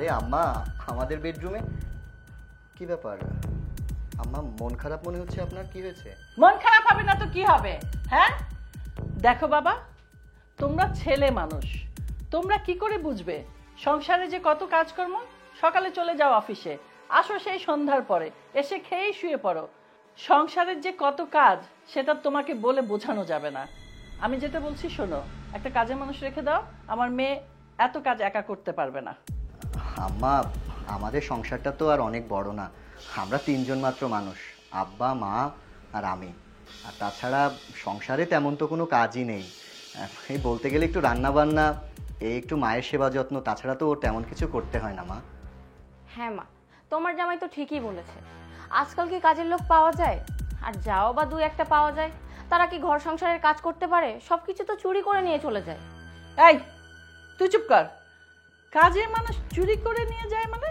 আরে আম্মা, আমাদের বেডরুমে কি ব্যাপার? আম্মা মন খারাপ মনে হচ্ছে আপনার, কি হয়েছে? মন খারাপ হবে না তো কি হবে? হ্যাঁ দেখো বাবা, তোমরা ছেলে মানুষ, তোমরা কি করে বুঝবে সংসারে যে কত কাজকর্ম? সকালে চলে যাও অফিসে, আসো সেই সন্ধ্যার পরে, এসে খেয়েই শুয়ে পড়ো। সংসারের যে কত কাজ সেটা তোমাকে বলে বোঝানো যাবে না। আমি যেটা বলছি শোনো, একটা কাজের মানুষ রেখে দাও, আমার মেয়ে এত কাজ একা করতে পারবে না। আম্মা, আমাদের সংসারটা তো আর অনেক বড় না, আমরা তিনজন মাত্র মানুষ, আব্বা, মা আর আমি। আর তাছাড়া সংসারে তেমন তো কোনো কাজই নেই, এই বলতে গেলে একটু রান্না বান্না, এই একটু মায়ের সেবা যত্ন, তাছাড়া তো তেমন কিছু করতে হয় না মা। হ্যাঁ মা, তোমার জামাই তো ঠিকই বলেছে। আজকাল কি কাজের লোক পাওয়া যায়? আর যাও বা দুই একটা পাওয়া যায়, তারা কি ঘর সংসারের কাজ করতে পারে? সবকিছু তো চুরি করে নিয়ে চলে যায়। এই তুই চুপ কর। কাজের মানুষ চুরি করে নিয়ে যায় মানে?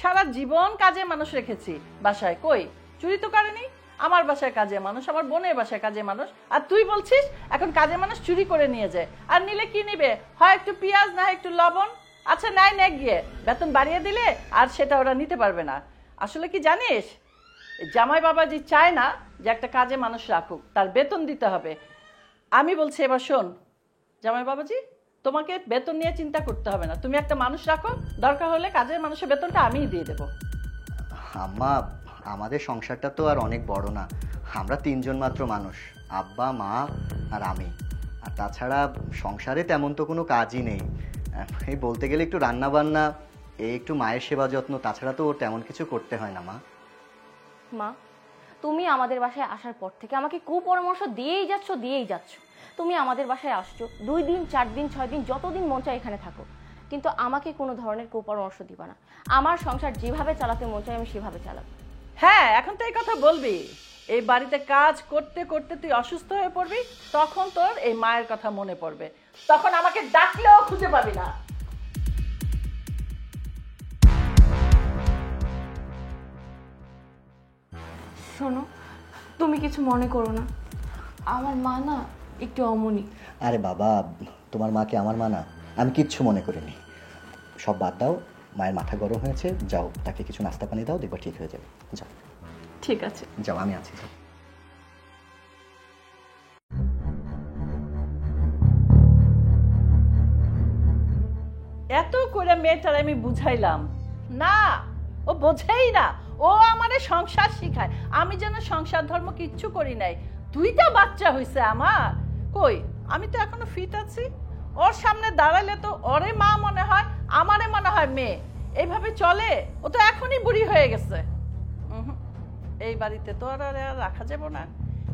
সারা জীবন কাজের মানুষ রেখেছি বাসায়, কই চুরি তো করেনি। আমার বাসায় কাজের মানুষ, আমার বোনের বাসায় কাজের মানুষ, আর তুই বলছিস এখন কাজের মানুষ চুরি করে নিয়ে যায়। আর নিলে কি নিবে? হয় একটু পেঁয়াজ, না হয় একটু লবণ। আচ্ছা নাই নে গিয়ে, বেতন বাড়িয়ে দিলে আর সেটা ওরা নিতে পারবে না। আসলে কি জানিস, জামাই বাবাজি চায় না যে একটা কাজে মানুষ রাখুক, তার বেতন দিতে হবে। আমি বলছি এবার শোন জামাই বাবাজি, তোমাকে বেতন নিয়ে চিন্তা করতে হবে না, তুমি একটা মানুষ রাখো, দরকার হলে কাজের মানুষের বেতনটা আমিই দিয়ে দেবো। আম্মা, আমাদের সংসারটা তো আর অনেক বড় না, আমরা তিনজন মাত্র মানুষ, আব্বা, মা আর আমি। আর তাছাড়া সংসারে তেমন তো কোনো কাজই নেই, এই বলতে গেলে একটু রান্না বান্না, এই একটু মায়ের সেবা যত্ন, তাছাড়া তো তেমন কিছু করতে হয় না মা। মা, তুমি আমাদের বাসায় আসার পর থেকে আমাকে কুপরামর্শ দিয়েই যাচ্ছ। তুমি আমাদের বাসায় আসছো 2 দিন, 4 দিন, 6 দিন, যতদিন মন চায় এখানে থাকো, কিন্তু আমাকে কোনো ধরনের কুপরামর্শ দিবা না। আমার সংসার যেভাবে চালাতে মন চায় আমি সেভাবে চালাবো। হ্যাঁ এখন তো এই কথা বলবি, এই বাড়িতে কাজ করতে করতে তুই অসুস্থ হয়ে পড়বি, তখন তোর এই মায়ের কথা মনে পড়বে, তখন আমাকে ডাকলেও খুঁজে পাবি না। শোনো, তুমি কিছু মনে করো না, আমার মা না একটু অমনি। আরে বাবা, তোমার মাকে আমার মা না, আমি কিচ্ছু মনে করিনি, সব বাদ দাও। মায়ের মাথা গরম হয়েছে, যাও তাকে কিছু নাস্তা পানি দাও, দেখবা ঠিক হয়ে যাবে। যাও। ঠিক আছে, যাও, আমি আছি। যাও। এত করে মেয়েটার আমি বুঝাইলাম না, ও বোঝেই না, ও আমারে সংসার শিখায়, আমি যেন সংসার ধর্ম কিচ্ছু করি নাই। 2টা বাচ্চা হয়েছে আমার, কই আমি তো এখনো ফিট আছি। ওর সামনে দাঁড়ালে তো ওরে মা মনে হয়, আমারে মনে হয় মেয়ে, এইভাবে চলে। ও তো এখনই বুড়ি হয়ে গেছে। এই বাড়িতে তো আর রাখা যাবে না,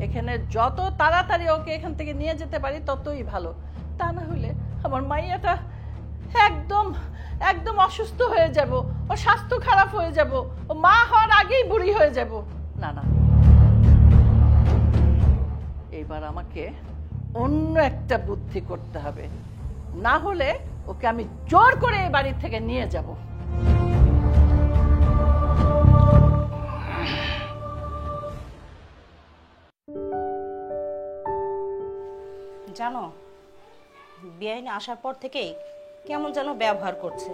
এখানে যত তাড়াতাড়ি ওকে এখান থেকে নিয়ে যেতে পারি ততই ভালো, তা না হলে আমার মাইয়াটা একদম একদম অসুস্থ হয়ে যাব, ও স্বাস্থ্য খারাপ হয়ে যাব, ও মা হওয়ার আগেই বুড়ি হয়ে যাব। না না, এবার আমাকে অন্য একটা বুদ্ধি করতে হবে, না হলে ওকে আমি জোর করে এই বাড়ি থেকে নিয়ে যাব। জানো, বেআইনি আসার পর থেকেই কেমন যেন ব্যবহার করছে।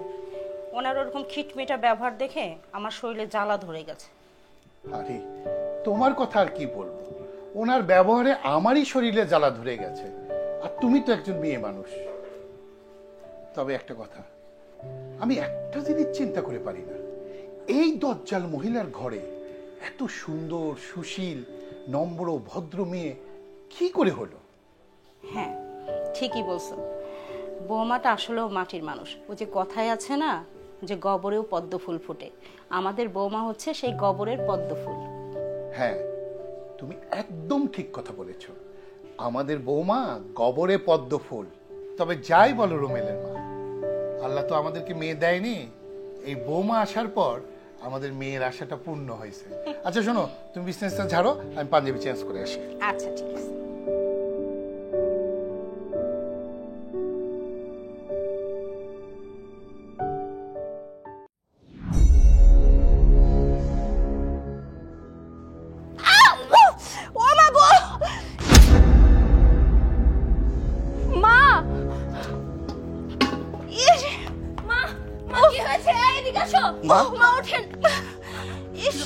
ওনার ওরকম খিটমিটা ব্যবহার দেখে আমার শরীরে জ্বালা ধরে গেছে। আরে তোমার কথা আর কি বলবো, ওনার ব্যবহারে আমারই শরীরে জ্বালা ধরে গেছে। আর তুমি তো একজন মেয়ে মানুষ। তবে একটা কথা, আমি একটা জিনিস চিন্তা করে পারি না, এই দজ্জাল মহিলার ঘরে এত সুন্দর, সুশীল, নম্র, ভদ্র মেয়ে কি করে হলো? হ্যাঁ ঠিকই বলছো, বৌমাটা আসলেও মাটির মানুষ। ও যে কথায় আছে না যে গবরেও পদ্ম ফুল ফোটে, আমাদের বৌমা হচ্ছে সেই গবরের পদ্ম ফুল। হ্যাঁ, তুমি একদম ঠিক কথা বলেছ, আমাদের বৌমা গবরে পদ্ম ফুল। তবে যাই বলো রোমেলের মা, আল্লাহ তো আমাদেরকে মেয়ে দেয়নি, এই বৌমা আসার পর আমাদের মেয়ের আশাটা পূর্ণ হয়েছে। আচ্ছা শোনো, তুমি বিজনেসটা ঝাড়ো, আমি পাঞ্জাবি চেঞ্জ করে আসি। আচ্ছা ঠিক আছে। মা, কি হয়েছে? মা মা ওঠেন। ইস,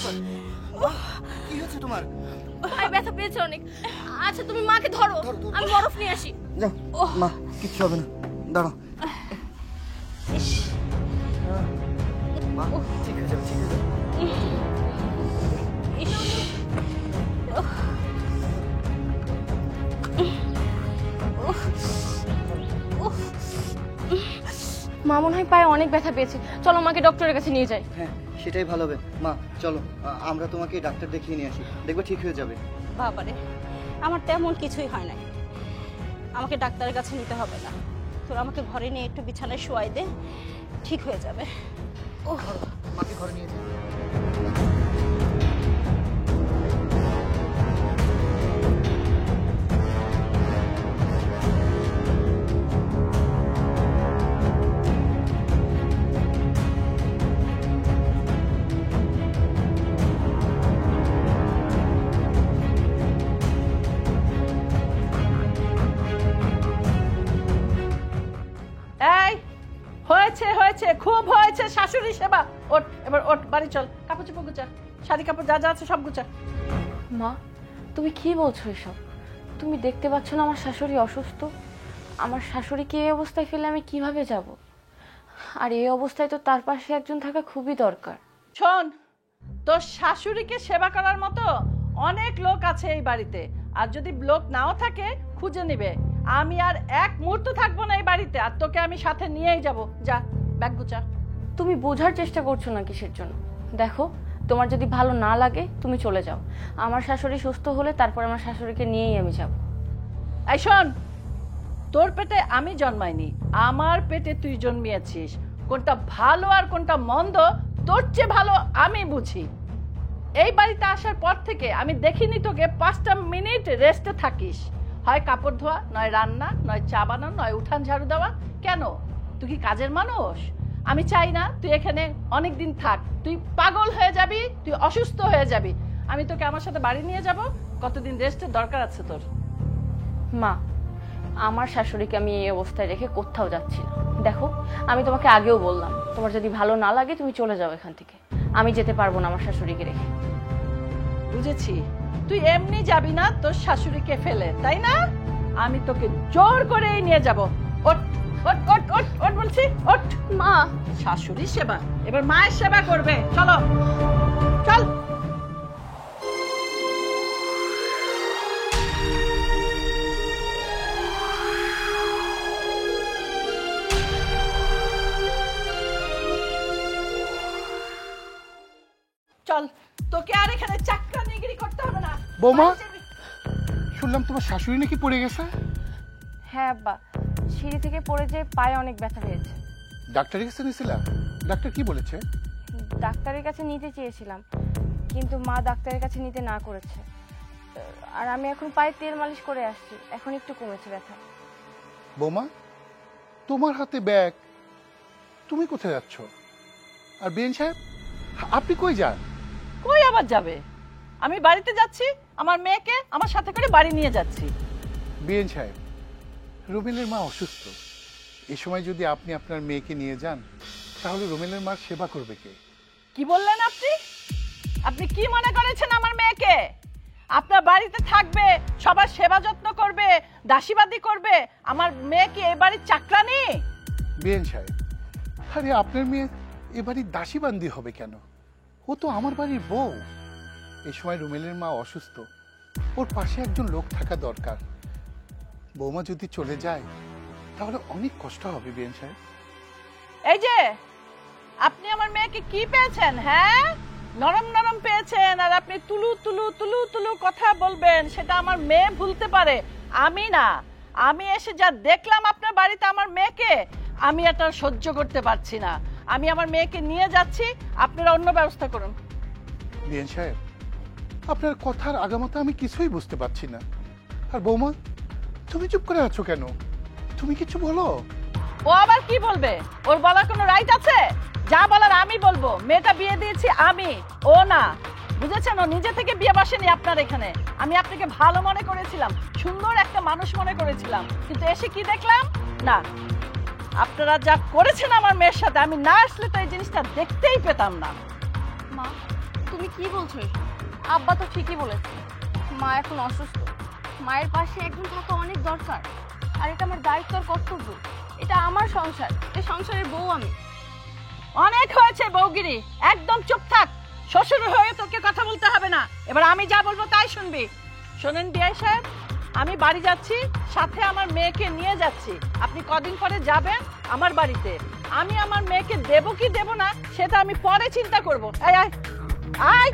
কি হয়েছে তোমার? পায়ে ব্যথা পেয়েছে অনেক। আচ্ছা তুমি মাকে ধরো, আমি বরফ নিয়ে আসি। যাও মা, কিচ্ছু হবে না, দাঁড়াও। ইস, মা ঠিক হয়ে যাবে, ঠিক হয়ে যাবে। ইস, মা মনে হয় পায়ে অনেক ব্যথা পেয়েছে, চলো মাকে ডক্টরের কাছে নিয়ে যাই। হ্যাঁ সেটাই ভালো হবে মা, চলো আমরা তোমাকে ডাক্তার দেখিয়ে নিয়ে আসি, দেখবে ঠিক হয়ে যাবে। বাবারে, আমার তেমন কিছুই হয় নাই, আমাকে ডাক্তারের কাছে নিতে হবে না। তোরা আমাকে ঘরে নিয়ে একটু বিছানায় শোয়াই দে, ঠিক হয়ে যাবে। মাকে ঘরে নিয়ে যাই। এই হয়েছে হয়েছে, খুব হয়েছে শাশুড়ি সেবা। ওঠ এবার, ওঠ বাড়ি চল, কাপড় চোপড় গুছা, শাড়ি কাপড় যা যা আছে সব গুছা। মা তুমি কি বলছো এসব? তুমি দেখতে পাচ্ছ না আমার শাশুড়ি অসুস্থ? আমার শাশুড়িকে এই অবস্থায় ফেলে আমি কিভাবে যাব? আর এই অবস্থায় তো তার পাশে একজন থাকা খুবই দরকার। শোন, তোর শাশুড়িকে সেবা করার মতো অনেক লোক আছে এই বাড়িতে, আর যদি লোক নাও থাকে খুঁজে নিবে। আমি আর এক মুহূর্ত থাকবো না এই বাড়িতে, আর তোকে আমি সাথে নিয়েই যাব। যা ব্যাগ গুছা। তুমি বোঝার চেষ্টা করছো না কিসের জন্য? দেখো, তোমার যদি ভালো না লাগে তুমি চলে যাও। আমার শাশুড়ি সুস্থ হলে তারপর আমার শাশুড়িকে নিয়েই আমি যাব। এই শোন, তোর পেটে আমি জন্মাইনি, আমার পেটে তুই জন্মিয়েছিস। কোনটা ভালো আর কোনটা মন্দ তোর চেয়ে ভালো আমি বুঝি। এই বাড়িতে আসার পর থেকে আমি দেখিনি তোকে 5টা মিনিট রেস্টে থাকিস। হয় কাপড় ধোয়া, নয় রান্না, নয় চা বানানো, নয় উঠান ঝাড়ু দেওয়া। কেন, তুই কি কাজের মানুষ? আমি চাই না তুই এখানে অনেক দিন থাক। তুই পাগল হয়ে যাবি, তুই অসুস্থ হয়ে যাবি। আমি তোকে আমার সাথে বাড়ি নিয়ে যাব, কতদিন রেস্টের দরকার আছে তোর। মা, আমার শাশুড়িকে আমি এই অবস্থায় রেখে কোথাও যাচ্ছি না। দেখো, আমি তোমাকে আগেও বললাম, তোমার যদি ভালো না লাগে তুমি চলে যাও এখান থেকে। আমি যেতে পারবো না আমার শাশুড়িকে রেখে। বুঝেছি, তুই এমনি যাবি না তোর শাশুড়িকে ফেলে, তাই না? আমি তোকে জোর করেই নিয়ে যাব। ওঠ ওঠ ওঠ ওঠ ওঠ বলছি, ওঠ। মা, শাশুড়ি সেবা, এবার মায়ের সেবা করবে। চলো চল। চল, তোকে আর এখানে চাকরানিগিরি করতে হবে না। বৌমা? বাড়ি যাবি। শুনলাম তোমার শাশুড়ি নাকি পড়ে গেছে? হ্যাঁ আব্বা, সিঁড়ি থেকে পড়ে যে পায়ে অনেক ব্যথা পেয়েছে। ডাক্তারের কাছে নিয়েছিলাম? ডাক্তার কি বলেছে? ডাক্তারের কাছে নিতে চেয়েছিলাম, কিন্তু মা ডাক্তারের কাছে নিতে না করেছে। আর আমি এখন পায়ে তেল মালিশ করে আসছি, এখন একটু কমেছে ব্যথা। বৌমা, তোমার হাতে ব্যাগ, তুমি কোথায় যাচ্ছ? আর বেন সাহেব, আপনি কই যান? কই আবার যাবে? আমি বাড়িতে যাচ্ছি, আমার মেয়েকে আমার সাথে করে বাড়ি নিয়ে যাচ্ছি। বেন সাহেব, রুমেলের মা অসুস্থ। এই সময় যদি আপনি আপনার মেয়েকে নিয়ে যান, তাহলে রুমেলের মার সেবা করবে কে? কি বললেন আপনি? আপনি কি মনে করেছেন আমার মেয়েকে? আপনার বাড়িতে থাকবে, সবার সেবা যত্ন করবে, দাসীবাদী করবে? আমার মেয়ে কি এই বাড়ির চাকরানি? বেন সাহেব, আরে আপনার মেয়ে এ বাড়ির দাসীবান্দি হবে কেন? ও তো আমার বাড়ির বউ। এই সময় রুমেলের মা অসুস্থ, ওর পাশে একজন লোক থাকা দরকার। বৌমা যদি চলে যায় তাহলে অনেক কষ্ট হবে বেন সাহেব। এই যে, আপনি আমার মেয়েকে কি পেয়েছেন? হ্যাঁ, নরম নরম পেয়েছেন, আর আপনি তুলু তুলু তুলু তুলু কথা বলবেন, সেটা আমার মেয়ে ভুলতে পারে, আমি না। আমি এসে যা দেখলাম আপনার বাড়িতে আমার মেয়েকে, আমি এটা সহ্য করতে পারছি না। আমি আমার মেয়েকে নিয়ে যাচ্ছি, আপনারা অন্য ব্যবস্থা করুন। বেন সাহেব, আপনার কথার আগামাতা আমি কিছুই বুঝতে পারছি না। আর বৌমা, তুমি চুপ করে আছো কেন? তুমি কিছু বলো। ও আবার কি বলবে? ওর বলার কোনো রাইট আছে? যা বলার আমি বলবো। মেয়েটা বিয়ে দিয়েছি আমি, ও না। বুঝেছেন? ও নিজে থেকে বিয়ে বসেনি আপনার এখানে। আমি আপনাকে ভালো মনে করেছিলাম, সুন্দর একটা মানুষ মনে করেছিলাম, কিন্তু এসে কি দেখলাম? না, আপনারা যা করেছেন আমার মেয়ের সাথে, আমি না আসলে তো এই জিনিসটা দেখতেই পেতাম না। মা তুমি কি বলছো এসব? আব্বা তো ঠিকই বলেছে, মা এখন অসুস্থ, মায়ের পাশে একজন থাকা অনেক দরকার। আর এটা আমার দায়িত্ব আর কর্তব্য, এটা আমার সংসার, এই সংসারের বউ আমি। অনেক হয়েছে বউগিরি, একদম চুপ থাক। শ্বশুর হয়ে তোকে কথা বলতে হবে না, এবার আমি যা বলবো তাই শুনবি। শোনেন বিআই সাহেব, আমি বাড়ি যাচ্ছি, সাথে আমার মেয়েকে নিয়ে যাচ্ছি। আপনি কদিন পরে যাবেন আমার বাড়িতে। আমি আমার মেয়েকে দেবো কি দেবো না সেটা আমি পরে চিন্তা করব। এই আয় আয়।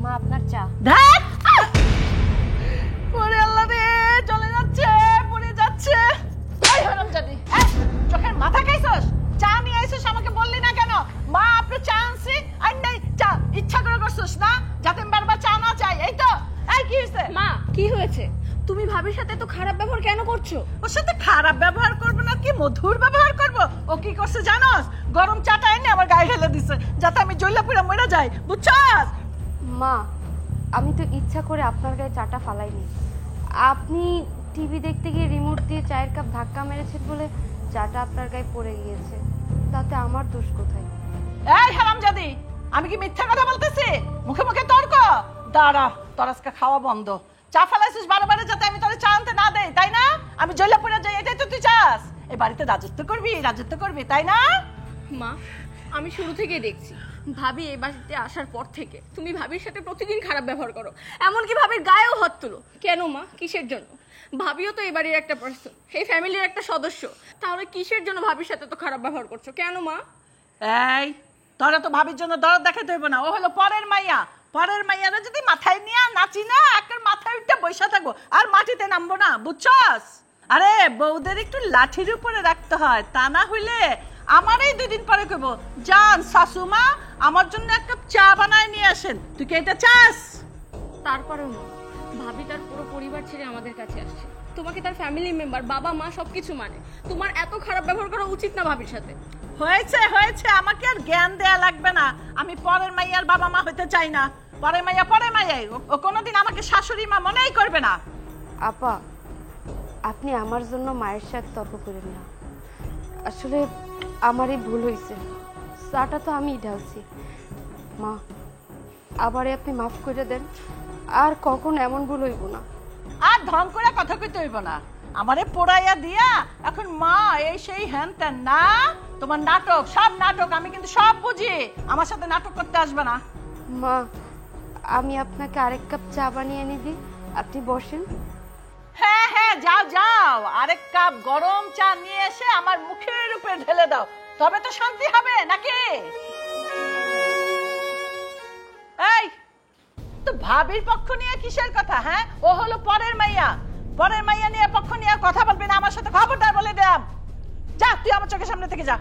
মা আপনার চা। ধ্যাৎ! ওরে আল্লাহ রে, চলে যাচ্ছে, পড়ে যাচ্ছে। এই হারামজাদি, এই, চোখের মাথা খাইছস? চা নিয়ে আইছস, আমাকে বললি না কেন? মা আপনি চা আনছি, আর নাই চা ইচ্ছা করে করছস না, যাতে আমি বারবার চা না চাই, এই তো? এই কি হয়েছে? মা কি হয়েছে? তুমি ভাবির সাথে তো খারাপ ব্যবহার কেন করছো? ওর সাথে খারাপ ব্যবহার করবো না কি মধুর ব্যবহার করব? ও কি করছে জানোস? গরম চাটা এনে আমার গায়ে ঢেলে দিছে, যাতে আমি জইলা পুরা মরে যাই, বুঝছস? মা আমি তো ইচ্ছা করে আপনার গায়ে চাটা ফালাইনি। আপনি টিভি দেখতে গিয়ে রিমোট দিয়ে চায়ের কাপ ধাক্কা মেরেছেন বলে চাটা আপনার গায়ে পড়ে গিয়েছে, তাতে আমার দোষ কোথায়? এই হারামজাদি, আমি কি মিথ্যা কথা বলতেছি? মুখে মুখে তর্ক? দাঁড়া, তোর আজকে খাওয়া বন্ধ। চা ফেলাইছিস বারে যাতে আমি তোরে চা আনতে না দেই, তাই না? আমি জয়লাপুরে যাই, এটাই তো তুই চাস? এই বাড়িতে রাজত্ব করবি, তাই না? মা আমি শুরু থেকেই দেখছি ভাবি এই বাড়িতে আসার পর থেকে তুমি ভাবির সাথে প্রতিদিন খারাপ ব্যবহার করো, এমনকি ভাবির গায়েও হাত তুলো। কেন মা, কিসের জন্য? ভাবিও তো এই বাড়ির একটা পার্সন, এই ফ্যামিলির একটা সদস্য, তাহলে কিসের জন্য ভাবির সাথে তো খারাপ ব্যবহার করছো কেন মা? এই তোরা তো ভাবির জন্য দরদ দেখাতে হইব না, ও হলো পরের মাইয়া। পরের মাইয়ারা যদি মাথায় নিয়ে নাচি না, একের মাথায় উঠে বসে থাকবো আর মাটিতে নামবো না, বুঝছস? আরে বউদের একটু লাঠির উপরে রাখতে হয়, তা না হইলে আমারই 2 দিন পরে কইব, জান শাশুমা আমার জন্য এক কাপ চা বানায় নিয়ে আসেন। তুই কি এটা চাস? তারপরেও মা, ভাবি তার পুরো পরিবার ছেড়ে আমাদের কাছে আসছে, তোমাকে তার ফ্যামিলি মেম্বার, বাবা মা সবকিছু মানে, তোমার এত খারাপ ব্যবহার করা উচিত না ভাবির সাথে। হয়েছে, আমাকে আর জ্ঞান দেয়া লাগবে না। আমি পরের মাইয়ার বাবা মা হতে চাই না। পরের মাইয়াই, ও কোনোদিন আমাকে শাশুড়ি মা মনেই করবে না। আপা আপনি আমার জন্য মায়ের সাথে তর্ক করেন না, আসলে আমারই ভুল হয়েছে, চাটা তো আমিই ঢালছি। মা আবারে আপনি মাফ করে দেন, আর কখন এমন ভুল হইব না। আর ঢং করে কথা কইতে হইব না। আমারে পোড়াইয়া দিয়া এখন মা এই সেই হ্যান ত্যান না, তোমার নাটক, সব নাটক, আমি কিন্তু সব বুঝি। আমার সাথে নাটক করতে আসবে না। মা আমি আপনাকে আরেক কাপ চা বানিয়ে এনে দিই, আপনি বসেন। হ্যাঁ, যাও, আরেক কাপ গরম চা নিয়ে এসে আমার মুখের উপরে ঢেলে দাও, তবে তো শান্তি হবে নাকি? এই তো ভাবির পক্ষ নিয়ে কিসের কথা? হ্যাঁ, ও হলো পরের মাইয়া নিয়ে পক্ষ নিয়ে কথা বলবি না আমার সাথে, খবরদার বলে দিলাম। যা, তুই আমার চোখের সামনে থেকে যা।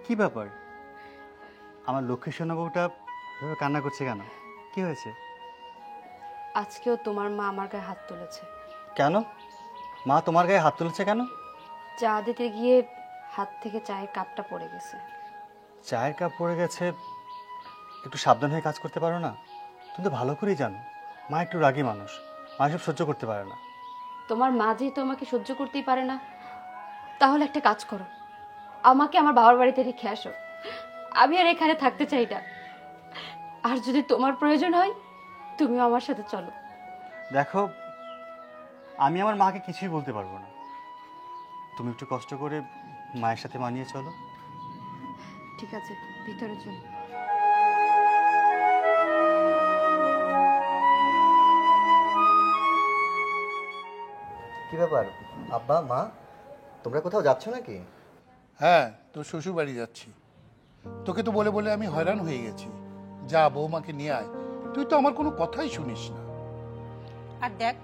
কি ব্যাপার? আমার লক্ষ্মী সোনা বউটা এভাবে কান্না করছে কেন? কি হয়েছে? আজকেও তোমার মা আমার গায়ে হাত তুলেছে। কেন মা তোমার গায়ে হাত তুলেছে কেন? চা দিতে গিয়ে হাত থেকে চায়ের কাপটা পড়ে গেছে। চায়ের কাপ পড়ে গেছে, একটু সাবধান হয়ে কাজ করতে পারো না? তুমি তো ভালো করেই জানো মা একটু রাগী মানুষ, মা সব সহ্য করতে পারে না। তোমার মা যেহেতু আমাকে সহ্য করতেই পারে না, তাহলে একটা কাজ করো, আমাকে আমার বাবার বাড়িতে রেখে আসো, আমি আর এখানে থাকতে চাই না। আর যদি তোমার প্রয়োজন হয় তুমিও আমার সাথে চলো। দেখো, আমি আমার মাকে কিছুই বলতে পারবো না, তুমি একটু কষ্ট করে মায়ের সাথে মানিয়ে চলো। ঠিক আছে, ভিতরে চলো। কি ব্যাপার আব্বা মা, তোমরা কোথাও যাচ্ছ নাকি? হ্যাঁ, তোর শ্বশুর বাড়ি যাচ্ছি। তোকে তো বলে বলে আমি হয়রান হয়ে গেছি। যা বৌমাকে নিয়ে আয়। তুই তো আমার কোনো কথাই শুনিস না। আর দেখ,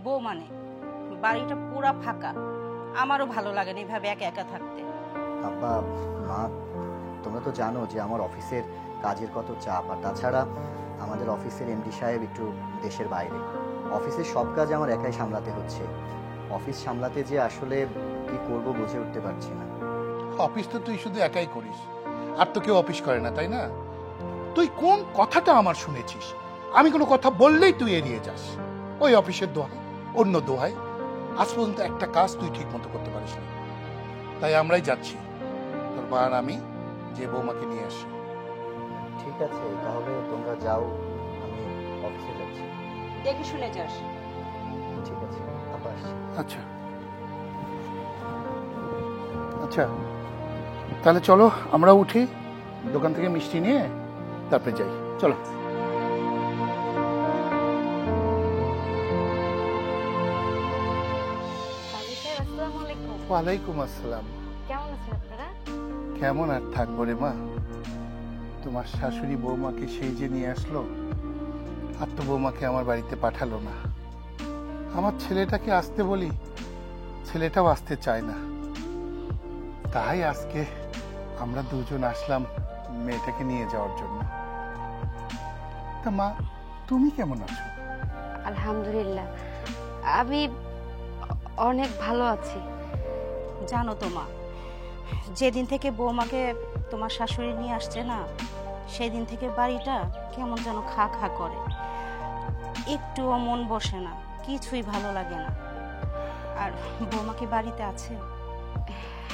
বউ মানে বাড়িটা পুরা ফাঁকা, আমারও ভালো লাগে না এভাবে একা একা থাকতে। আব্বা মা, তোমরা তো জানো যে আমার অফিসের কাজের কত চাপ, আর তাছাড়া আমাদের অফিসের এমডি সাহেব একটু দেশের বাইরে। অফিসের সব কাজ আমার একাই সামলাতে হচ্ছে। অফিস সামলাতে যে আসলে কি করব বুঝে উঠতে পারছি না। অফিস তো তুই শুধু একাই করিস, আর তো কেউ অফিস করে না, তাই না? তুই কোন কথাটা আমার শুনেছিস? আমি কোনো কথা বললেই তুই এড়িয়ে যাস। ওই অফিসের দোহাই, অন্য দোহাই, আজ পর্যন্ত একটা কাজ তুই ঠিক মতো করতে পারিস না। তাই আমরাই যাচ্ছি, তোর মা আর আমি, যে বৌমাকে নিয়ে আসি। ঠিক আছে, তাহলে তোমরা যাও, আমি অফিসে যাচ্ছি। দেখে শুনে যাস। ঠিক আছে, আবার আসছি। আচ্ছা আচ্ছা, তাহলে চলো আমরা উঠি, দোকান থেকে মিষ্টি নিয়ে তারপরে যাই। চলো। আসসালামু আলাইকুম। ওয়ালাইকুম আসসালাম। কেমন আছেন আপনারা? কেমন আর থাকবো রে মা, তোমার শাশুড়ি বৌমাকে সেই যে নিয়ে আসলো, আর তো বৌমাকে আমার বাড়িতে পাঠালো না। আমার ছেলেটাকে আসতে বলি, ছেলেটাও আসতে চায় না। তাই আজকে আমরা দুজন আসলাম মেয়েটাকে নিয়ে যাওয়ার জন্য। তা মা, তুমি কেমন আছো? আলহামদুলিল্লাহ, আমি অনেক ভালো আছি। জানো তো মা, যেদিন থেকে বৌমাকে তোমার শাশুড়ি নিয়ে আসছে না, সেদিন থেকে বাড়িটা কেমন যেন খা খা করে, একটুও মন বসে না, কিছুই ভালো লাগে না। আর বৌমা কি বাড়িতে আছে?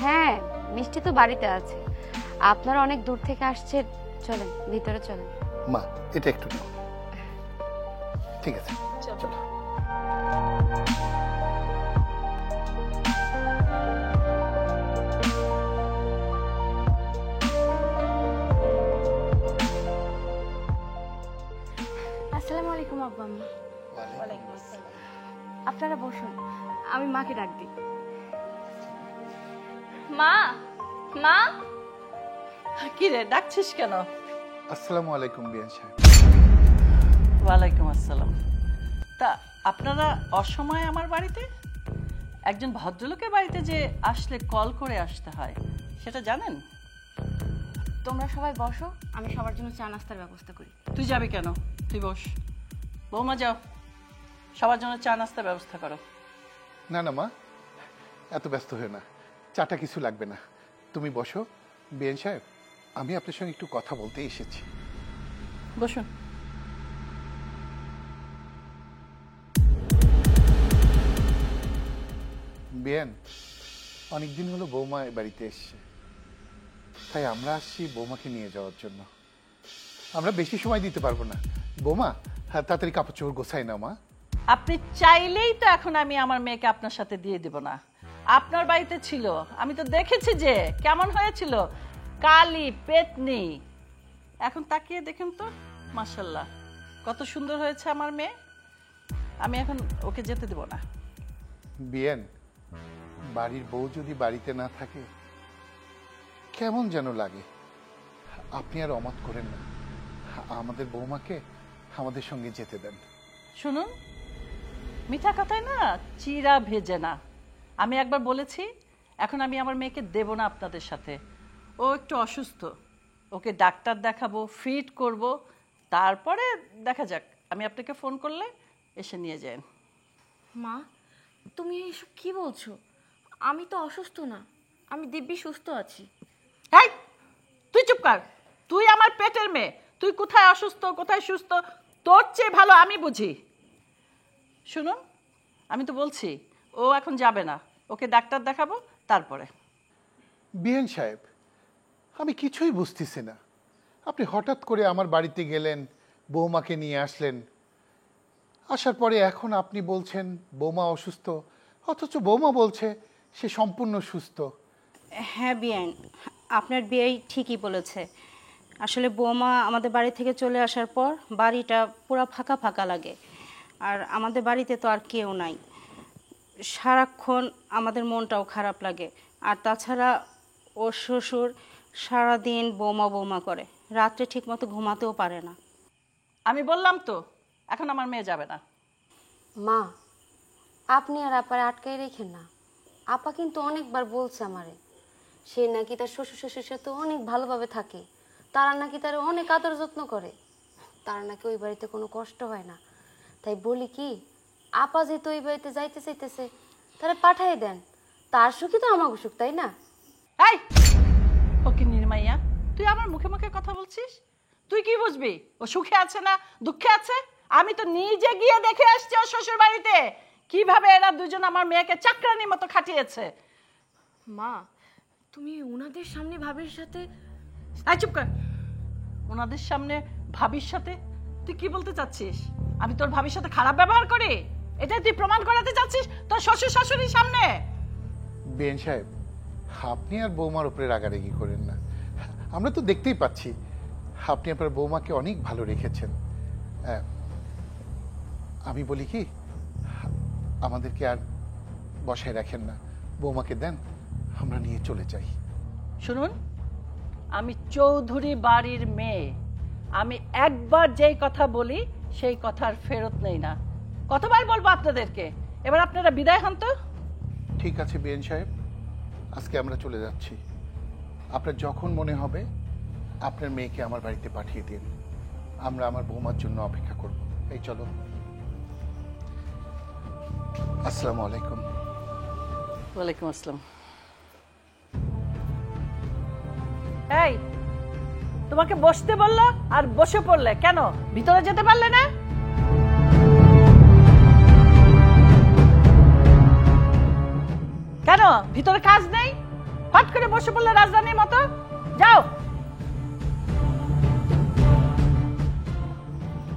হ্যাঁ, মিষ্টি তো বাড়িতে আছে। আপনারা অনেক দূর থেকে আসছেন, চলেন ভিতরে চলেন। মা, এটা একটু নাও। ঠিক আছে, চলো। আসসালামু আলাইকুম আব্বা আম্মা। আপনারা বসুন, আমি মাকে ডাক দিই। মা, মা। কি রে, ডাকছিস কেন? আসসালামু আলাইকুম বিয়ান সাহেব। ওয়ালাইকুম আসসালাম। তা আপনারা অসময়ে আমার বাড়িতে? একজন ভদ্রলোকের বাড়িতে যে আসলে কল করে আসতে হয়, সেটা জানেন? তোমরা সবাই বসো, আমি সবার জন্য চা নাস্তার ব্যবস্থা করি। তুই যাবি কেন? তুই বস। বৌমা যাও, সবার জন্য চা নাস্তার ব্যবস্থা করো। না না মা, এত ব্যস্ত হয়ে না, চাটা কিছু লাগবে না, তুমি বসো। বিয়ান সাহেব, আমি আপনার সঙ্গে একটু কথা বলতে এসেছি। বসুন। বিয়ান, অনেকদিন হলো বৌমা এ বাড়িতে এসছে, তাই আমরা আসছি বৌমাকে নিয়ে যাওয়ার জন্য। আমরা বেশি সময় দিতে পারবো না। বৌমা, হ্যাঁ, তাড়াতাড়ি কাপড় চোপড় গোছাই না মা। আপনি চাইলেই তো এখন আমি আমার মেয়েকে আপনার সাথে দিয়ে দেব না। আপনার বাড়িতে ছিল, আমি তো দেখেছি যে কেমন হয়েছিল, কালি পেতনি। এখন তাকিয়ে দেখেন তো, মাশাল্লাহ কত সুন্দর হয়েছে আমার মেয়ে। আমি এখন ওকে যেতে দেব না। বিয়ান, বাড়ির বউ যদি বাড়িতে না থাকে কেমন যেন লাগে। আপনি আর অমত করেন না, আমাদের বৌমাকে আমাদের সঙ্গে যেতে দেন। শুনুন, মিঠা কথায় না চিরা ভেজে না। আমি একবার বলেছি, এখন আমি আমার মেয়েকে দেব না আপনাদের সাথে। ও একটু অসুস্থ, ওকে ডাক্তার দেখাবো, ফিট করব, তারপরে দেখা যাক। আমি আপনাকে ফোন করলে এসে নিয়ে যান। মা, তুমি এসব কি বলছো? আমি তো অসুস্থ না, আমি দিব্যি সুস্থ আছি। এই, তুই চুপ কর। তুই আমার পেটের মেয়ে, তুই কোথায় অসুস্থ কোথায় সুস্থ তোর চেয়ে ভালো আমি বুঝি। শুনুন, আমি তো বলছি ও এখন যাবে না, ওকে ডাক্তার দেখাবো তারপরে। বিয়ান সাহেব, আমি কিছুই বুঝতেছি না। আপনি হঠাৎ করে আমার বাড়িতে গেলেন, বৌমাকে নিয়ে আসলেন, আসার পরে এখন আপনি বলছেন বৌমা অসুস্থ, অথচ বৌমা বলছে সে সম্পূর্ণ সুস্থ। হ্যাঁ বিয়ান, আপনার বিয়েই ঠিকই বলেছে। আসলে বৌমা আমাদের বাড়ি থেকে চলে আসার পর বাড়িটা পুরো ফাঁকা ফাঁকা লাগে। আর আমাদের বাড়িতে তো আর কেউ নাই, সারাক্ষণ আমাদের মনটাও খারাপ লাগে। আর তাছাড়া ওর শ্বশুর সারাদিন বৌমা বৌমা করে, রাত্রে ঠিকমতো ঘুমাতেও পারে না। আমি বললাম তো এখন আমার মেয়ে যাবে না। মা, আপনি আর আপারে আটকাই রেখেন না। আপা কিন্তু অনেকবার বলছে আমারে, সে নাকি তার শ্বশুর শাশুড়ির সাথে অনেক ভালোভাবে থাকে, তারা নাকি তার অনেক আদর যত্ন করে, তারা নাকি ওই বাড়িতে কোনো কষ্ট হয় না। তাই বলি কি, আপা যেহেতু ওই বাড়িতে যাইতে চাইতেছে, তারা পাঠাই দেন, তার সুখই তো আমাকে সুখ, তাই না? এই ওকে নির্মাইয়া, তুই আমার মুখে মুখে কথা বলছিস? তুই কি বুঝবি ও সুখে আছে না দুঃখে আছে? আমি তো নিজে গিয়ে দেখে আসছি ওর শ্বশুর বাড়িতে কিভাবে এরা দুজন আমার মেয়েকে চাকরানির মতো খাটিয়েছে। মা, তুমি উনাদের সামনে ভাবির সাথে... এই চুপ কর। ওনাদের সামনে ভাবির সাথে? তুই কি বলতে চাচ্ছিস? আমি তোর ভাবির সাথে খারাপ ব্যবহার করি? এটা তুই প্রমাণ করাতে চাচ্ছিস তোর শ্বশুর শাশুড়ির সামনে? বেন সাহেব, আপনি আর বৌমার উপরে রাগারাগি করেন না। আমরা তো দেখতেই পাচ্ছি আপনি আপনার বৌমাকে অনেক ভালো রেখেছেন। আমি বলি কি, আমাদেরকে আর বসায় রাখেন না, বৌমাকে দেন, আমরা নিয়ে চলে যাই। শুনুন, আমি চৌধুরী বাড়ির মেয়ে, আমি একবার যেই কথা বলি সেই কথার ফেরত নেই না। কতবার বলবো আপনাদেরকে? এবার আপনারা বিদায় হন তো। ঠিক আছে বেন সাহেব, আজকে আমরা চলে যাচ্ছি। আপনার যখন মনে হবে আপনার মেয়েকে আমার বাড়িতে পাঠিয়ে দিন, আমরা আমার বৌমার জন্য অপেক্ষা করব। এই চলো। আসসালামু আলাইকুম। ওয়ালাইকুম আসসালাম। এই, তোমাকে বসতে বললো আর বসে পড়লে কেন? ভিতরে যেতে পারলে না? কেন ভিতরে কাজ নেই? হট করে বসে পড়লে রাজধানীর মতো। যাও।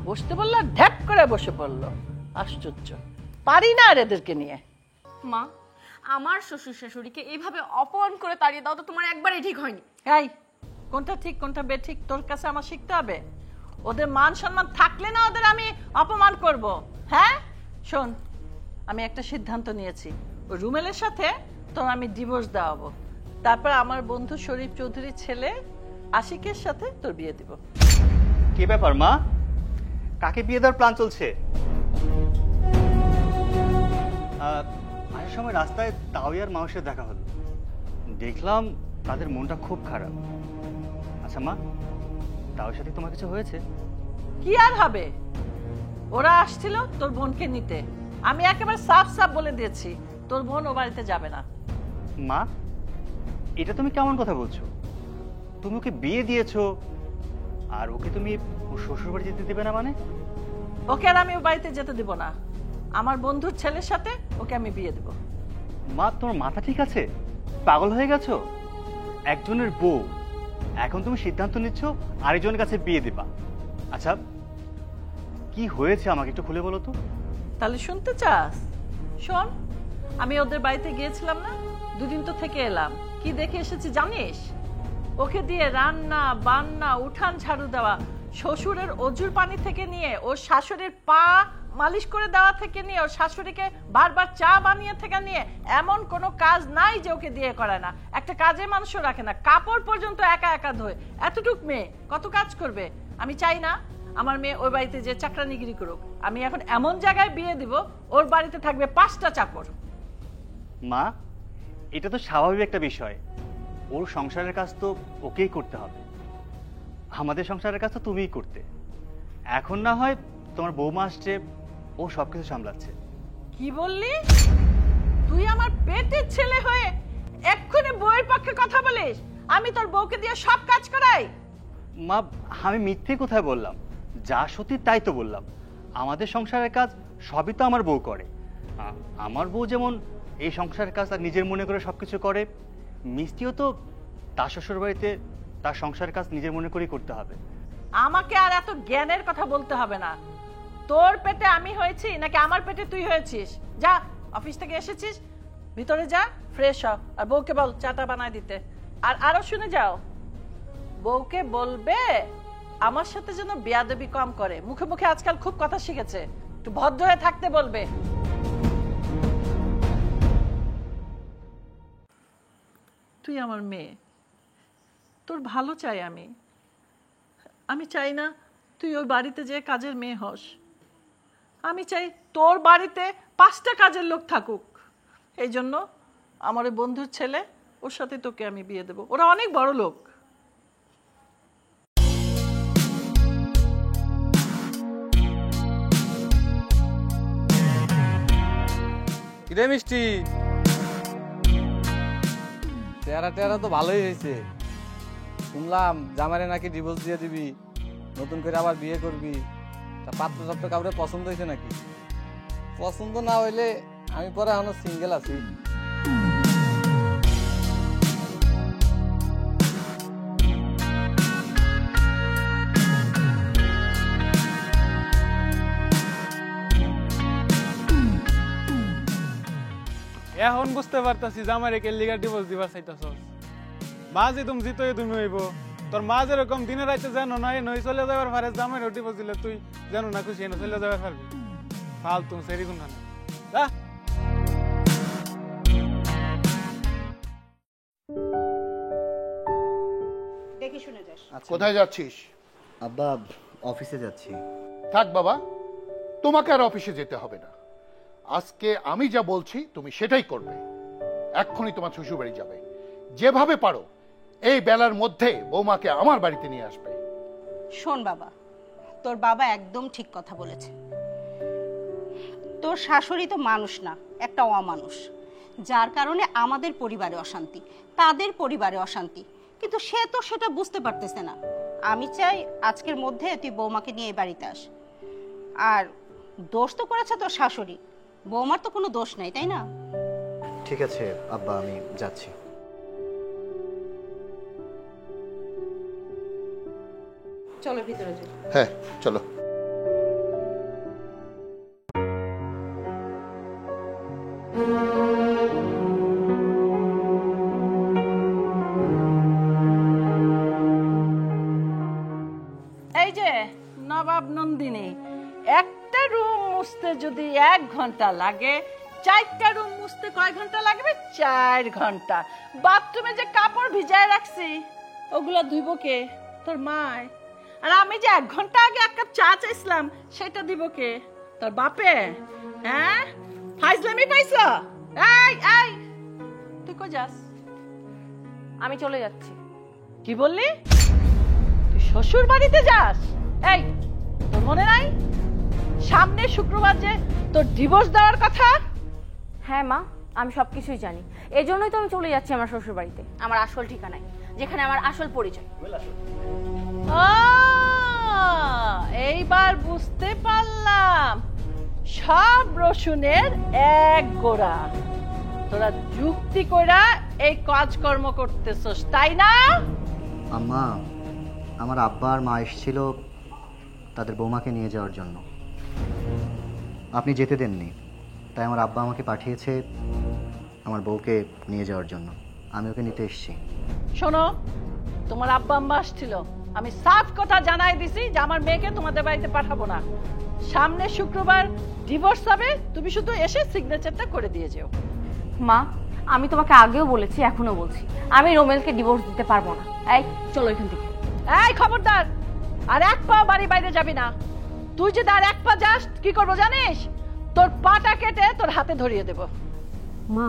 বসতে বললো, ঢ্যাপ করে বসে পড়লো। আশ্চর্য, পারি না আর এদেরকে নিয়ে। মা, আমার শ্বশুর শাশুড়িকে এইভাবে অপমান করে তাড়িয়ে দাও তো তোমার একবারই ঠিক হয়নি। এই, কোনটা ঠিক কোনটা বেঠিক তোর কাছে আমার শিখতে হবে? ওদের মান সম্মান থাকলে না ওদের আমি অপমান করব? হ্যাঁ শোন, আমি একটা সিদ্ধান্ত নিয়েছি, ওই রুমেলের সাথে তোর আমি ডিভোর্স দেওয়াবো, তারপর আমার বন্ধু শরীফ চৌধুরীর ছেলে আশিকের সাথে তোর বিয়ে দিব। কি ব্যাপার মা, কাকে বিয়ে দেওয়ার প্ল্যান চলছে? আসার সময় রাস্তায় তাওয়ার মানুষের দেখা হলো, দেখলাম তাদের মনটা খুব খারাপ। আচ্ছা মা, তাওয়ার সাথে তোমার কিছু হয়েছে? কি আর হবে, ওরা আসছিল তোর বোনকে নিতে, আমি একেবারে সাফ সাফ বলে দিয়েছি তোর বোন ও বাড়িতে যাবে না। মা, এটা তুমি কেমন কথা বলছো? তুমি ওকে বিয়ে দিয়েছো আর ওকে তুমি ওর শ্বশুর বাড়ি যেতে দেবে না মানে? ওকে আর আমি ও বাড়িতে যেতে দিব না, আমার বন্ধুর ছেলের সাথে ওকে আমি বিয়ে দেব। মা, তোমার মাথা ঠিক আছে? পাগল হয়ে গেছো? একজনের বউ, এখন তুমি সিদ্ধান্ত নিচ্ছ আরেকজনের কাছে বিয়ে দিবা? আচ্ছা কি হয়েছে আমাকে একটু খুলে বলো তো। তাহলে শুনতে চাস? শোন, আমি ওদের বাড়িতে গিয়েছিলাম না, দুদিন তো থেকে এলাম, কি দেখে এসেছি জানিস? ওকে দিয়ে রান্না বান্না, উঠান ঝাড়ু দেওয়া, শ্বশুরের অজুর পানি থেকে নিয়ে ওর শাশুড়ির পা মালিশ করে দেওয়া থেকে নিয়ে ওর শাশুড়িকে বারবার চা বানিয়ে থেকে নিয়ে এমন কোনো কাজ নাই যে ওকে দিয়ে করে না। একটা কাজে মানুষও রাখে না, কাপড় পর্যন্ত একা একা ধোয়। এতটুক মেয়ে কত কাজ করবে? আমি চাই না আমার মেয়ে ওই বাড়িতে যে চাকরানিগিরি করুক। আমি এখন এমন জায়গায় বিয়ে দিব ওর বাড়িতে থাকবে 5টা চাকর। মা, এটা তো স্বাভাবিক একটা বিষয়, ওর সংসারের কাজ তো ওকেই করতে হবে, আমাদের সংসারের কাজ তো তুমিই করতে। এখন না হয় তোমার বৌমা আসছে, ও সবকিছু সামলাচ্ছে। কি বললি? তুই আমার পেটের ছেলে হয়ে এক্ষুনি বউয়ের পক্ষে কথা বলিস? আমি তোর বউকে দিয়ে সব কাজ করাই? মা, আমি মিথ্যে কোথায় বললাম? যা সত্যি তাই তো বললাম। আমাদের সংসারের কাজ সবই তো আমার বউ করে। আমার বউ যেমন এই সংসারের কাজ তার নিজের মনে করে সবকিছু করে, মিষ্টিও তো তার শ্বশুর বাড়িতে তার সংসারের কাজ নিজের মনে করেই করতে হবে। আমাকে আর এত জ্ঞানের কথা বলতে হবে না। তোর পেটে আমি হয়েছি নাকি আমার পেটে তুই হয়েছিস? যা, অফিস থেকে এসেছিস, ভিতরে যা, ফ্রেশ হ, আর বউকে বল চাটা বানায় দিতে। আর আরো শুনে যাও, বউকে বলবে আমার সাথে যেন বেয়াদবি কম করে, মুখে মুখে আজকাল খুব কথা শিখেছে, একটু ভদ্র হয়ে থাকতে বলবে। তুই আমার মেয়ে, তোর ভালো চাই আমি। আমি চাই না তুই ওই বাড়িতে যে কাজের মেয়ে হস। আমি চাই তোর বাড়িতে 5টা কাজের লোক থাকুক। এই জন্য আমার ওই বন্ধুর ছেলে, ওর সাথে তোকে আমি বিয়ে দেবো। ওরা অনেক বড় লোক। কিরে মিষ্টি, চেহারা টেহারা তো ভালোই হয়েছে। শুনলাম জামাইরে নাকি ডিভোর্স দিয়ে দিবি, নতুন করে আবার বিয়ে করবি। তা পাত্র টাত্র কাউরে পছন্দ হয়েছে নাকি? পছন্দ না হইলে আমি পরে এখনো সিঙ্গেল আছি। এখন বুঝতে পারতাছি জামাইরে কে লিগা ডিভোর্স দিবার চাইতাছস। মা যে তুমি জিতই তুমি হইব, তোর মা যেরকম দিনে রাইতে জানো নয় নই চলে যাবার পারে, জামাইরে ডিভোর্স দিলে তুই জানো না খুশি এনে চলে যাবার পারবি। ফালতু সেরি গুণ না যা। দেখি শুনে যাস। কোথায় যাচ্ছিস? আব্বা, অফিসে যাচ্ছি। থাক বাবা, তোমাকে আর অফিসে যেতে হবে না। আজকে আমি যা বলছি তুমি সেটাই করবে। এক্ষুনি তোমার শ্বশুর বাড়ি যাবে, যেভাবে পারো এই বেলার মধ্যে বৌমাকে আমার বাড়িতে নিয়ে আসবে। শোন বাবা, তোর বাবা একদম ঠিক কথা বলেছে। তোর শাশুড়ি তো মানুষ না, একটা অমানুষ, যার কারণে আমাদের পরিবারে অশান্তি, তাদের পরিবারে অশান্তি, কিন্তু সে তো সেটা বুঝতে পারতেছে না। আমি চাই আজকের মধ্যে তুই বৌমাকে নিয়ে এই বাড়িতে আস। আর দোষ তো করেছে তোর শাশুড়ি, বৌমার তো কোনো দোষ নাই, তাই না? ঠিক আছে আব্বা, আমি যাচ্ছি। চলো ভিতরে যাই। হ্যাঁ চলো। এই যে নবাব নন্দিনী, একটা রুম মুছতে যদি 1 ঘন্টা লাগে, 4টা রুম মুছতে কয় ঘন্টা লাগবে? 4 ঘন্টা। বাথরুমে যে কাপড় ভিজায় রাখছি ওগুলো ধুইব কে? তোর মায়। আর আমি যে 1 ঘন্টা আগে 1 কাপ চা চাইছিলাম সেটা দিব কে? তোর বাপে। হ্যাঁ, ফাইজলামি পাইছ? এই এই, তুই কই যাস? আমি চলে যাচ্ছি। কি বললি? তুই শ্বশুর বাড়িতে যাস? এই, তোর মনে নাই সামনে শুক্রবার যে তোর ডিভোর্স দেওয়ার কথা? হ্যাঁ মা, আমি সবকিছুই জানি। এই জন্যই তো আমি চলে যাচ্ছি আমার শ্বশুর বাড়িতে, আমার আসল ঠিকানায়, যেখানে আমার আসল পরিচয়। এইবার বুঝতে পারলাম, সব রসুনের এক গোড়া। তোরা যুক্তি কইরা এই কাজকর্ম করতেছস, তাই না? আম্মা, আমার আব্বা আর মা এসেছিল তাদের বৌমাকে নিয়ে যাওয়ার জন্য। আপনি যেতে দেননি, তাই আমার আব্বা আমাকে পাঠিয়েছে আমার বউকে নিয়ে যাওয়ার জন্য। আমি ওকে নিতে এসেছি। শোনো, তোমার আব্বা আম্মা আসছিল, আমি সাফ কথা জানাই দিছি যে আমার মেয়েকে তোমাদের বাড়িতে পাঠাবো না। সামনে শুক্রবার ডিভোর্স হবে, তুমি শুধু এসে সিগনেচারটা করে দিয়ে যেও। মা, আমি তোমাকে আগেও বলেছি, এখনো বলছি, আমি রোমেলকে ডিভোর্স দিতে পারবো না। এই চলো এখান থেকে। এই খবরদার, আর 1 পা বাড়ি বাইরে যাবি না। তুই যদি আর 1 পা যাস কি করবো জানিস? তোর পাটা কেটে তোর হাতে ধরিয়ে দেব। মা,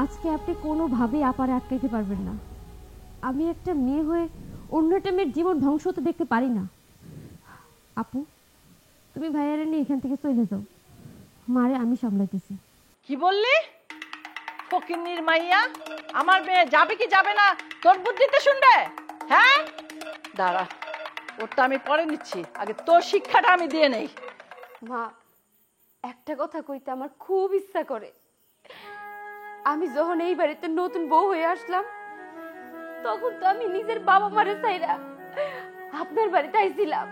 আজকে আপনি কোনোভাবেই আপারে আটকাইতে পারবেন না। আমি একটা মেয়ে হয়ে অন্য একটা মেয়ের জীবন ধ্বংস হতে দেখতে পারি না। আপু, তুমি ভাইয়ারে নিয়ে এখান থেকে চলে যাও, মারে আমি সামলাইতেছি। কি বললি? ফকিন্নির মাইয়া, আমার মেয়ে যাবে কি যাবে না তোর বুদ্ধিতে শুনবে? হ্যাঁ, দাঁড়া, ওটা আমি পরে নিচ্ছি, আগে তোর শিক্ষাটা আমি দিয়ে নেই। মা, একটা কথা কইতে আমার খুব ইচ্ছা করে। আমি যখন এই বাড়িতে নতুন বউ হয়ে আসলাম, তখন তো আমি নিজের বাবা মারে চাইরা আপনার বাড়িতে আইছিলাম।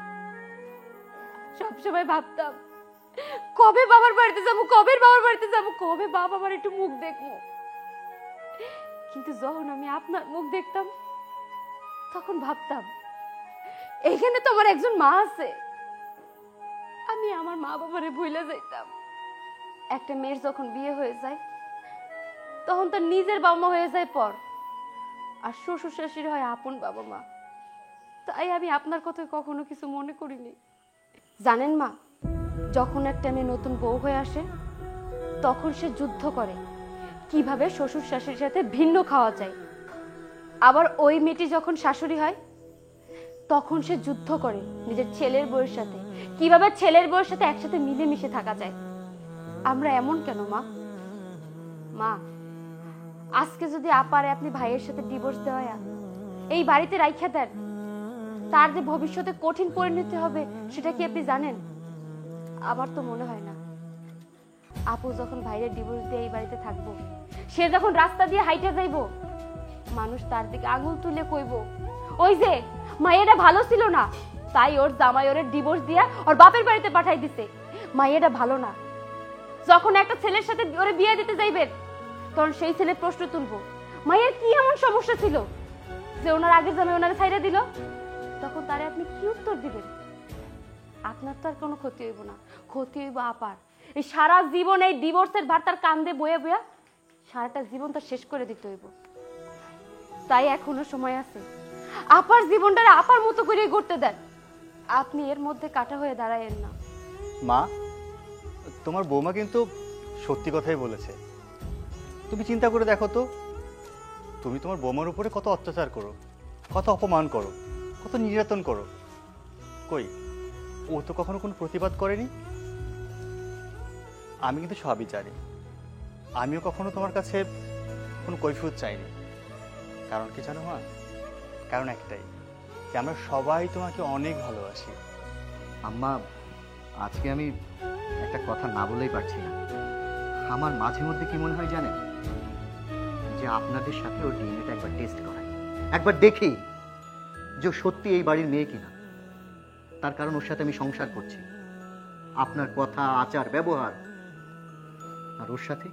সবসময় ভাবতাম কবে বাবার বাড়িতে যাবো, কবে বাবার বাড়িতে যাবো, কবে বাবা মার একটু মুখ দেখবো। কিন্তু যখন আমি আপনার মুখ দেখতাম, তখন ভাবতাম এখানে তো আমার একজন মা আছে। আমি আমার মা বাবারে ভুলে যাইতাম। একটা মেয়ের যখন বিয়ে হয়ে যায়, তখন তার নিজের বাবা মা হয়ে যায় পর। আর শ্বশুর শাশুড়ি হয় আপন বাবা মা। তাই আমি আপনার কথা কখনো কিছু মনে করিনি। জানেন মা, যখন একটা মেয়ে নতুন বউ হয়ে আসে তখন সে যুদ্ধ করে কিভাবে শ্বশুর শাশুড়ির সাথে ভিন্ন খাওয়া যায়। আবার ওই মেয়েটি যখন শাশুড়ি হয় তখন সে যুদ্ধ করে নিজের ছেলের বউয়ের সাথে কিভাবে ছেলের বউয়ের সাথে একসাথে মিলেমিশে থাকা যায়। আমরা এমন কেন মা? মা, আজকে যদি আপারে আপনি ভাইয়ের সাথে ডিভোর্স দেওয়া এই বাড়িতে রাইখা দেন, তার যে ভবিষ্যতে কঠিন পরিণতি হবে সেটা কি আপনি জানেন? আমার তো মনে হয় না। আপু যখন ভাইয়ের ডিভোর্স দিয়ে এই বাড়িতে থাকবো, সে যখন রাস্তা দিয়ে হাইটে যাইবো, মানুষ তার দিকে আঙুল তুলে কইবো, ওই যে মাইয়াটা ভালো ছিল না, তাই ওর জামাই ওর ডিভোর্স দিয়া ওর বাপের বাড়িতে পাঠাই দিছে। মাইয়াটা ভালো না। যখন একটা ছেলের সাথে ওরে বিয়ে দিতে যাইবেন তখন সেই ছেলে প্রশ্ন তুলবো, মাইয়ের কি এমন সমস্যা ছিল যে ওনার আগের জামাই ওনারে ছাইড়া দিল? তখন তারে আপনি কি উত্তর দিবেন? আপনার তো আর কোনো ক্ষতি হইব না, ক্ষতি হইব আপার। এই সারা জীবন এই ডিভোর্সের ভার তার কান্দে বয়ে বয়া সারাটা জীবন তার শেষ করে দিতে হইব। তাই এখনো সময় আছে, আপার জীবনটারে আপার মতো করে গড়তে দেন। আপনি এর মধ্যে কাটা হয়ে দাঁড়ায়েন না। মা, তোমার বৌমা কিন্তু সত্যি কথাই বলেছে। তুমি চিন্তা করে দেখো তো, তুমি তোমার বৌমার উপরে কত অত্যাচার করো, কত অপমান করো, কত নির্যাতন করো। কই, ও তো কখনো কোনো প্রতিবাদ করেনি। আমি কিন্তু সবই জানি। আমিও কখনো তোমার কাছে কোনো কৈফিয়ত চাইনি। কারণ কি জানো মা? কারণ একটাই, যে আমরা সবাই তোমাকে অনেক ভালোবাসি। আম্মা, আজকে আমি একটা কথা না বলেই পারছি না। আমার মাঝে মধ্যে কি মনে হয় জানেন, যে আপনাদের সাথে ওর ডিএনএটা একবার টেস্ট করাই, একবার দেখি যে সত্যি এই বাড়ির মেয়ে কিনা। তার কারণ ওর সাথে আমি সংসার করছি, আপনার কথা, আচার, ব্যবহার আর ওর সাথে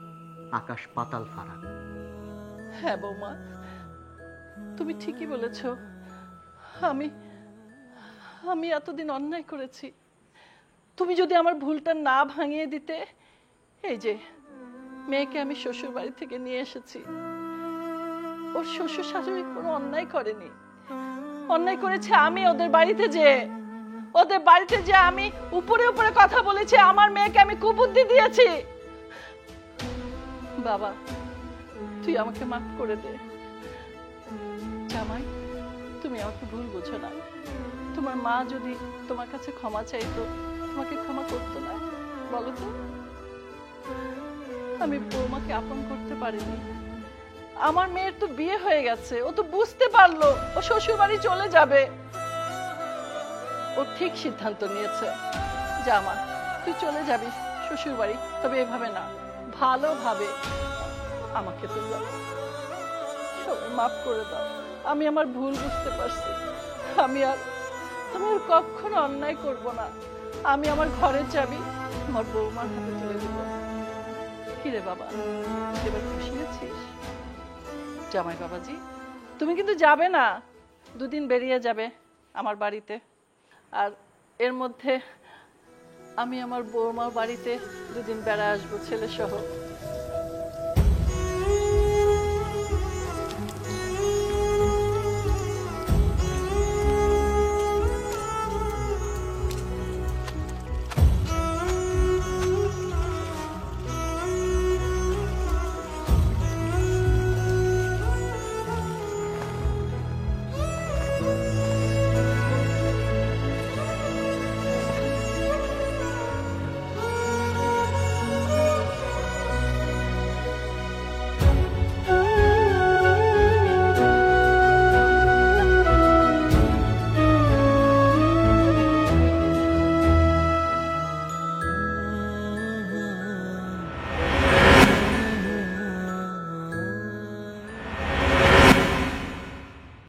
আকাশ পাতাল ফারাক। হ্যাঁ বৌমা, তুমি ঠিকই বলেছ। আমি আমি এতদিন অন্যায় করেছি। তুমি যদি আমার ভুলটা না ভাঙিয়ে দিতে, এই যে মেয়েকে আমি শ্বশুর বাড়ি থেকে নিয়ে এসেছি, ওর শ্বশুর শাশুড়ি কোনো অন্যায় করেনি। অন্যায় করেছে আমি ওদের বাড়িতে যে আমি উপরে উপরে কথা বলেছি, আমার মেয়েকে আমি কুবুদ্ধি দিয়েছি। বাবা, তুই আমাকে মাফ করে দে। জামাই, তুমি আমাকে ভুল বুঝো না। তোমার মা যদি তোমার কাছে ক্ষমা চাইতো, তোমাকে ক্ষমা করতো না? বলো তো। আমি বৌমাকে আপন করতে পারিনি। আমার মেয়ের তো বিয়ে হয়ে গেছে, ও তো বুঝতে পারলো ও শ্বশুর বাড়ি চলে যাবে। ও ঠিক সিদ্ধান্ত নিয়েছে। জামা, তুই চলে যাবি শ্বশুর বাড়ি, তবে এভাবে না, ভালোভাবে। আমাকে তো সবাই মাফ করে দাও। আমি আমার ভুল বুঝতে পারছি। আমি আর কখনো অন্যায় করব না। আমি আমার ঘরের চাবি আমার বৌমার হাতে তুলে দেব। কিরে বাবা, এবার খুশি আছিস? জামাই বাবাজি, তুমি কিন্তু যাবে না, দুদিন বেরিয়ে যাবে আমার বাড়িতে। আর এর মধ্যে আমি আমার বৌমার বাড়িতে দুদিন বেড়া আসবো ছেলে সহ।